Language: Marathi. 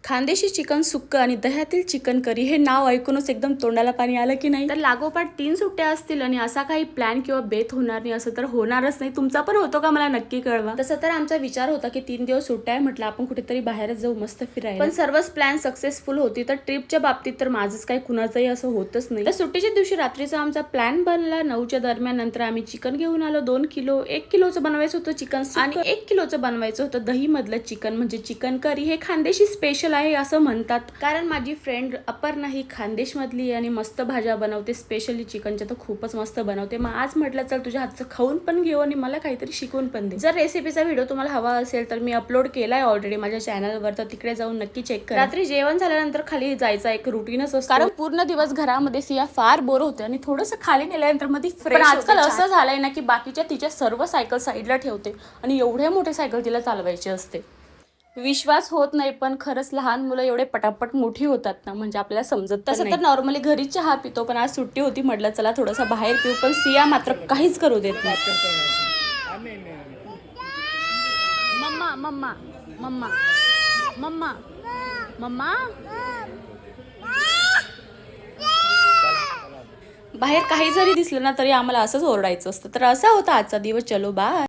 खानदेशी चिकन सुक्क आणि दह्यातील चिकन करी हे नाव ऐकूनच एकदम तोंडाला पाणी आलं की नाही. तर लागोपाठ 3 सुट्ट्या असतील आणि असा काही प्लॅन किंवा बेत होणार नाही असं तर होणारच नाही. तुमचा पण होतो का मला नक्की कळवा. तसं तर आमचा विचार होता की 3 दिवस सुट्ट्या आहे, म्हटलं आपण कुठेतरी बाहेरच जाऊ मस्त फिरायला. पण सर्वच प्लॅन सक्सेसफुल होती. तर ट्रिपच्या बाबतीत तर माझंच काही कुणाचंही असं होतच नाही. तर सुट्टीच्या दिवशी रात्रीचा आमचा प्लॅन बनला 9च्या दरम्यान. नंतर आम्ही चिकन घेऊन आलो 2 किलो. 1 किलोचं बनवायचं होतं चिकन आणि 1 किलोचं बनवायचं होतं दही मधलं चिकन, म्हणजे चिकन करी. हे खानदेशी स्पेशल आहे असं म्हणतात, कारण माझी फ्रेंड अपर्णा ही खानदेश मधली आणि मस्त भाज्या बनवते, स्पेशली चिकनच्या तर खूपच मस्त बनवते. मग आज म्हटलं चल तुझ्या हातचं खाऊन पण घेऊ आणि मला काहीतरी शिकवून पण दे. जर रेसिपीचा व्हिडिओ तुम्हाला हवा असेल तर मी अपलोड केलाय ऑलरेडी माझ्या चॅनलवर, तर तिकडे जाऊन नक्की चेक करा. रात्री जेवण झाल्यानंतर खाली जायचा एक रुटीनच असतो, कारण पूर्ण दिवस घरामध्ये सिया फार बोर होते आणि थोडंसं खाली नेल्यानंतर मध्ये फ्रेश. पण आजकाल असं झालंय ना की बाकीच्या तिच्या सर्व सायकल साईडला ठेवते आणि एवढे मोठे सायकल तिला चालवायची असते. विश्वास होत नाही, पण खरंच लहान मुलं एवढे पटापट मोठी होतात ना, म्हणजे आपल्याला समजत. तसं तर नॉर्मली घरी चहा पितो, पण आज सुट्टी होती म्हटलं चला थोडासा बाहेर पिऊ. पण सिया मात्र काहीच करू देत नाही. Mamma mamma mamma mamma mamma बाहेर काही जरी दिसलं ना तरी आम्हाला असंच ओरडायचं असतं. तर असा होता आजचा दिवस. चलो बाय.